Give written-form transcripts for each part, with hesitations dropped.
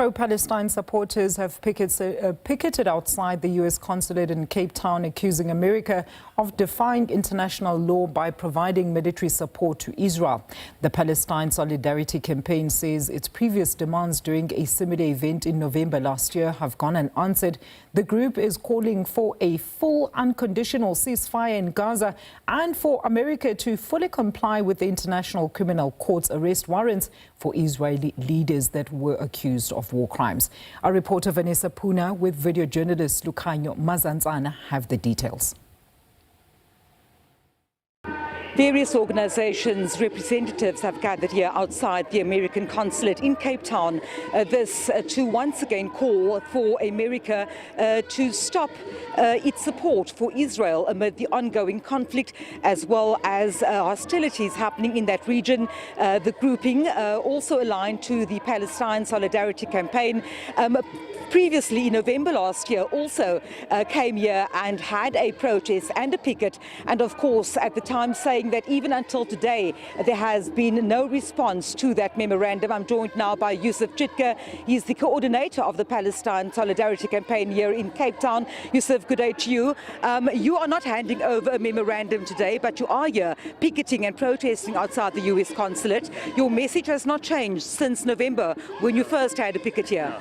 Pro-Palestine supporters have picketed outside the US Consulate in Cape Town, accusing America of defying international law by providing military support to Israel. The Palestine Solidarity Campaign says its previous demands during a similar event in November last year have gone unanswered. The group is calling for a full unconditional ceasefire in Gaza and for America to fully comply with the International Criminal Court's arrest warrants for Israeli leaders that were accused of war crimes. Our reporter Vanessa Poonah with video journalist Lukhanyo Mazantsana have the details. Various organizations' representatives have gathered here outside the American consulate in Cape Town, to once again call for America to stop its support for Israel amid the ongoing conflict, as well as hostilities happening in that region. The grouping also aligned to the Palestine Solidarity Campaign. Previously, in November last year, also came here and had a protest and a picket, and of course at the time saying that even until today there has been no response to that memorandum. I'm joined now by Yusuf Chitka. He's the coordinator of the Palestine Solidarity Campaign here in Cape Town. Yusuf, good day to you. You are not handing over a memorandum today, but you are here picketing and protesting outside the US Consulate. Your message has not changed since November when you first had a picket here.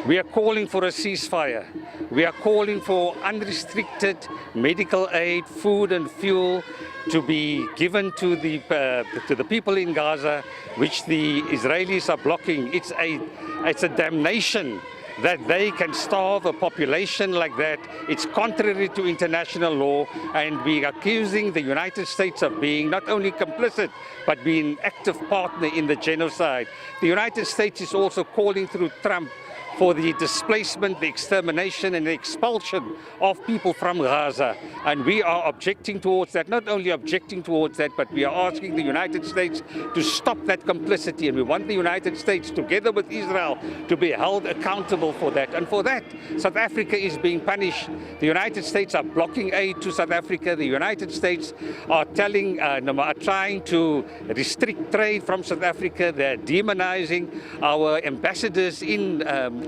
We are calling for a ceasefire. We are calling for unrestricted medical aid, food and fuel to be given to the people in Gaza, which the Israelis are blocking. It's a damnation that they can starve a population like that. It's contrary to international law, and we are accusing the United States of being not only complicit, but being an active partner in the genocide. The United States is also calling through Trump for the displacement, the extermination and the expulsion of people from Gaza. And we are objecting towards that, not only objecting towards that, but we are asking the United States to stop that complicity. And we want the United States, together with Israel, to be held accountable for that. And for that, South Africa is being punished. The United States are blocking aid to South Africa. The United States are trying to restrict trade from South Africa. They're demonizing our ambassadors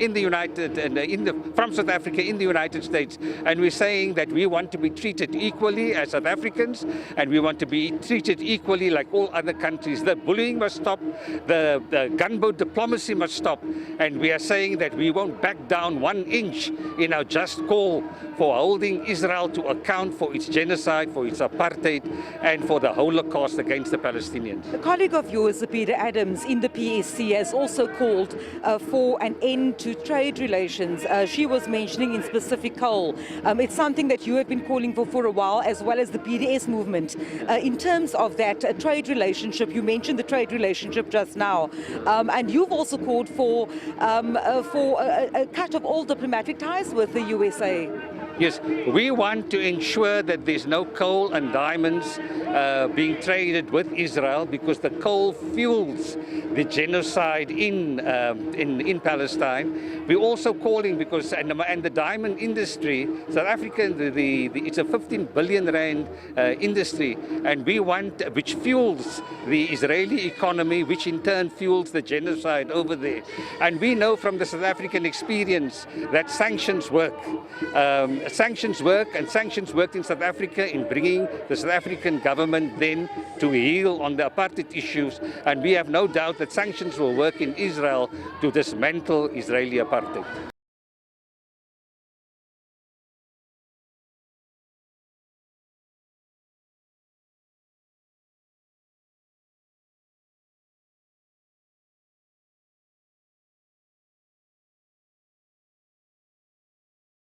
from South Africa in the United States, and we're saying that we want to be treated equally as South Africans, and we want to be treated equally like all other countries. The bullying must stop, the gunboat diplomacy must stop, and we are saying that we won't back down 1 inch in our just call for holding Israel to account for its genocide, for its apartheid, and for the Holocaust against the Palestinians. A colleague of yours, Peter Adams, in the PSC, has also called for an end to trade relations. She was mentioning in specific coal. It's something that you have been calling for a while, as well as the BDS movement. In terms of that trade relationship, you mentioned the trade relationship just now, and you've also called for a cut of all diplomatic ties with the USA. Yes, we want to ensure that there's no coal and diamonds being traded with Israel, because the coal fuels the genocide in Palestine. We're also calling, because and the diamond industry, South Africa, it's a 15 billion rand industry, and we want, which fuels the Israeli economy, which in turn fuels the genocide over there. And we know from the South African experience that sanctions work. Sanctions work, and sanctions worked in South Africa in bringing the South African government then to heel on the apartheid issues, and we have no doubt that sanctions will work in Israel to dismantle Israeli apartheid.